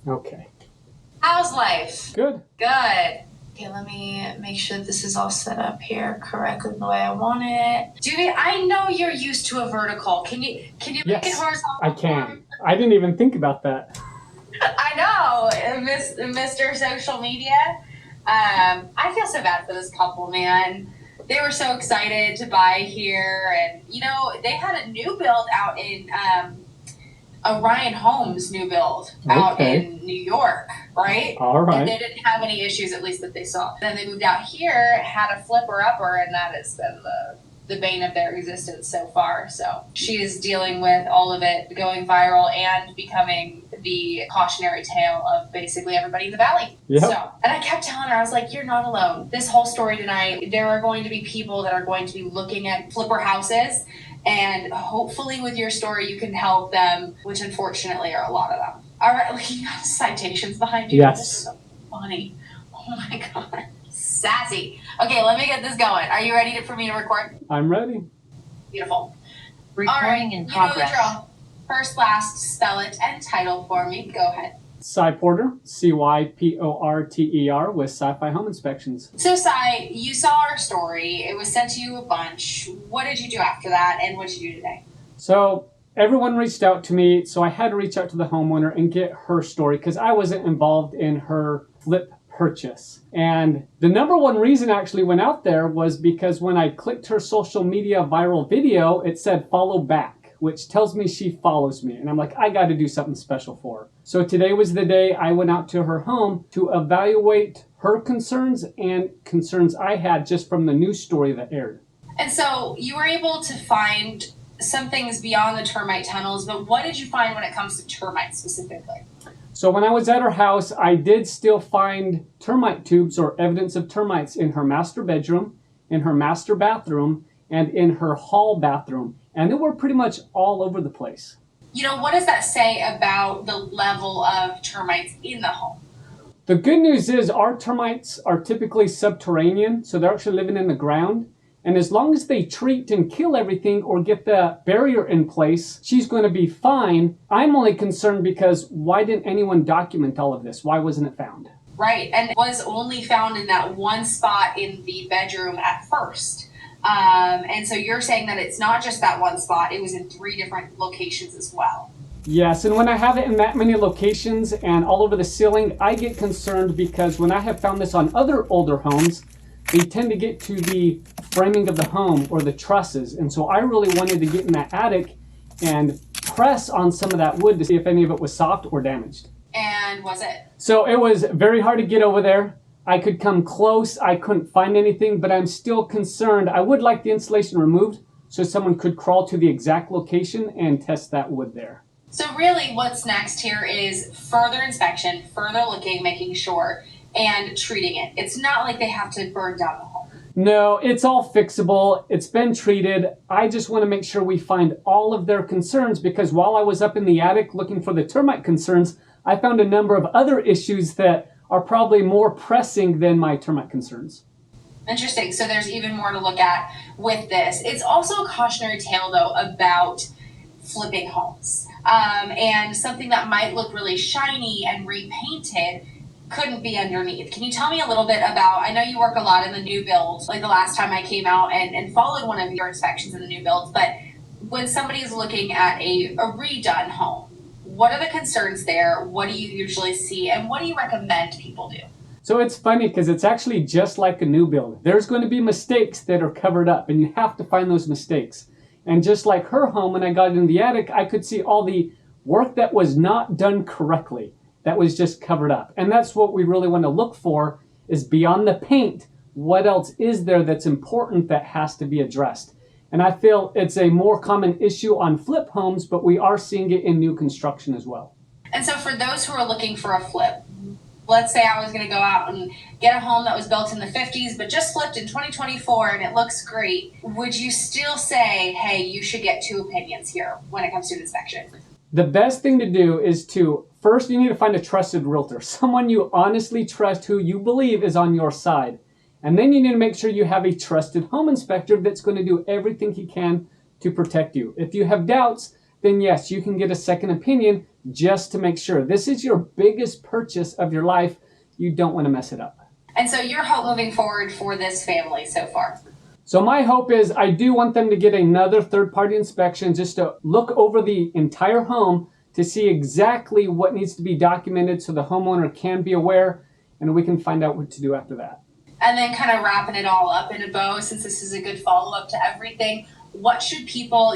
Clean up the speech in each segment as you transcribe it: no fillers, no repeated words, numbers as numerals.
Okay. How's life? Good. Good. Okay, let me make sure this is all set up here correctly the way I want it. I know you're used to a vertical. Can you make it horizontal? I can. I didn't even think about that. I know, Mr. Social Media. I feel so bad for this couple, man. They were so excited to buy here, and they had a new build out in Orion Homes new build out in New York, right? All right. And they didn't have any issues, at least that they saw. Then they moved out here, had a flipper-upper, and that has been the bane of their existence so far. So she is dealing with all of it going viral and becoming the cautionary tale of basically everybody in the valley. Yep. So, and I kept telling her, I was like, you're not alone. This whole story tonight, there are going to be people that are going to be looking at flipper houses, and hopefully with your story you can help them, which unfortunately are a lot of them. All right, you have citations behind you. Yes. This is so funny. Oh my God. Sassy. Okay, let me get this going. Are you ready for me to record? I'm ready. Beautiful. Recording in progress. You know the drill. First, last, spell it, and title for me. Go ahead. Cy Porter, CyPorter with CyFy Home Inspections. So, Cy, you saw our story. It was sent to you a bunch. What did you do after that, and what did you do today? So everyone reached out to me, so I had to reach out to the homeowner and get her story because I wasn't involved in her flip purchase. And the number one reason I actually went out there was because when I clicked her social media viral video, it said follow back, which tells me she follows me. And I'm like, I got to do something special for her. So today was the day I went out to her home to evaluate her concerns and concerns I had just from the news story that aired. And so you were able to find some things beyond the termite tunnels, but what did you find when it comes to termites specifically? So when I was at her house, I did still find termite tubes or evidence of termites in her master bedroom, in her master bathroom, and in her hall bathroom. And they were pretty much all over the place. What does that say about the level of termites in the home? The good news is our termites are typically subterranean, so they're actually living in the ground. And as long as they treat and kill everything or get the barrier in place, she's going to be fine. I'm only concerned because why didn't anyone document all of this? Why wasn't it found? Right, and it was only found in that one spot in the bedroom at first. And so you're saying that it's not just that one spot, it was in 3 different locations as well. Yes, and when I have it in that many locations and all over the ceiling, I get concerned because when I have found this on other older homes, they tend to get to the framing of the home or the trusses. And so I really wanted to get in that attic and press on some of that wood to see if any of it was soft or damaged. And was it? So it was very hard to get over there. I could come close. I couldn't find anything, but I'm still concerned. I would like the insulation removed so someone could crawl to the exact location and test that wood there. So really what's next here is further inspection, further looking, making sure, and treating it. It's not like they have to burn down the home. No, it's all fixable. It's been treated. I just want to make sure we find all of their concerns because while I was up in the attic looking for the termite concerns, I found a number of other issues that are probably more pressing than my termite concerns. Interesting. So there's even more to look at with this. It's also a cautionary tale, though, about flipping homes. And something that might look really shiny and repainted couldn't be underneath. Can you tell me a little bit about, I know you work a lot in the new build, like the last time I came out and followed one of your inspections in the new builds, but when somebody's looking at a redone home, what are the concerns there? What do you usually see? And what do you recommend people do? So it's funny because it's actually just like a new build. There's going to be mistakes that are covered up and you have to find those mistakes. And just like her home, when I got in the attic, I could see all the work that was not done correctly. That was just covered up. And that's what we really want to look for is beyond the paint, what else is there that's important that has to be addressed? And I feel it's a more common issue on flip homes, but we are seeing it in new construction as well. And so for those who are looking for a flip, let's say I was going to go out and get a home that was built in the 50s, but just flipped in 2024 and it looks great. Would you still say, hey, you should get 2 opinions here when it comes to an inspection? The best thing to do is first you need to find a trusted realtor, someone you honestly trust who you believe is on your side. And then you need to make sure you have a trusted home inspector that's going to do everything he can to protect you. If you have doubts, then yes, you can get a second opinion just to make sure. This is your biggest purchase of your life. You don't want to mess it up. And so your hope moving forward for this family so far? So my hope is I do want them to get another third-party inspection just to look over the entire home to see exactly what needs to be documented so the homeowner can be aware, and we can find out what to do after that. And then kind of wrapping it all up in a bow, since this is a good follow-up to everything, what should people,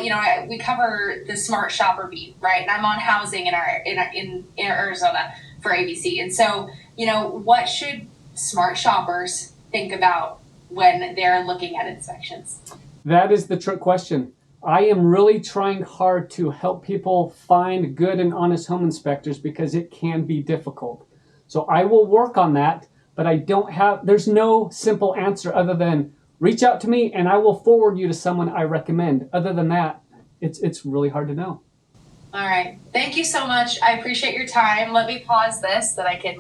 we cover the smart shopper beat, right? And I'm on housing in Arizona for ABC. And so, what should smart shoppers think about when they're looking at inspections? That is the trick question. I am really trying hard to help people find good and honest home inspectors because it can be difficult. So I will work on that, but there's no simple answer other than reach out to me and I will forward you to someone I recommend. Other than that, it's really hard to know. All right. Thank you so much. I appreciate your time. Let me pause this so that I can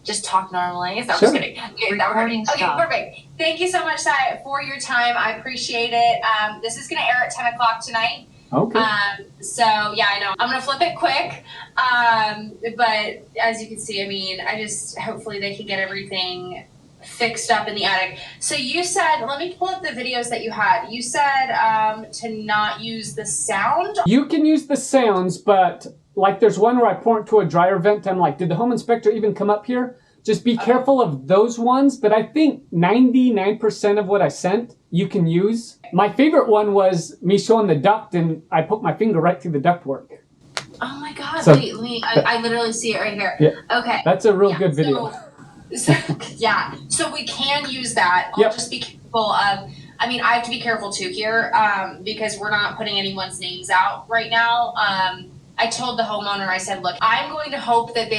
just talk normally. So I'm Sure. just kidding. Okay, Recording okay, stop. perfect. Thank you so much, Cy, for your time. I appreciate it. This is going to air at 10 o'clock tonight. Okay. So yeah, I know. I'm going to flip it quick. But as you can see, hopefully they can get everything fixed up in the attic. So you said, let me pull up the videos that you had. You said to not use the sound. You can use the sounds, but there's one where I point to a dryer vent. I'm like, did the home inspector even come up here? Just be careful of those ones. But I think 99% of what I sent, you can use. My favorite one was me showing the duct and I poked my finger right through the ductwork. Oh my God. So, I literally see it right here. Yeah. Okay. That's a real good video. So we can use that. I'll Yep. just be careful of, I have to be careful too here, because we're not putting anyone's names out right now. I told the homeowner, I said, look, I'm going to hope that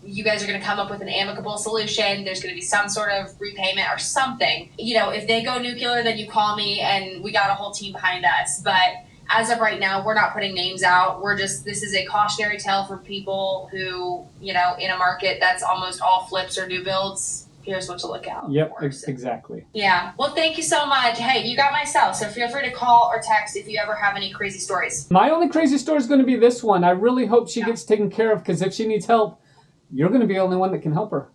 you guys are going to come up with an amicable solution. There's going to be some sort of repayment or something. If they go nuclear, then you call me and we got a whole team behind us. But as of right now, we're not putting names out. This is a cautionary tale for people who, in a market that's almost all flips or new builds. Here's what to look out Yep, for. exactly. Yeah. Well, thank you so much. Hey, you got my cell, so feel free to call or text if you ever have any crazy stories. My only crazy story is going to be this one. I really hope she gets taken care of because if she needs help, you're going to be the only one that can help her.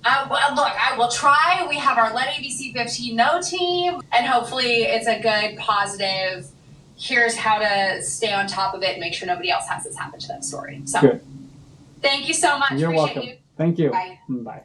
Well, look, I will try. We have our Let ABC 15 Know team, and hopefully it's a good, positive, here's how to stay on top of it and make sure nobody else has this happen to them story. So, Good. Thank you so much. You're Appreciate welcome. you. Thank you. Bye. Bye.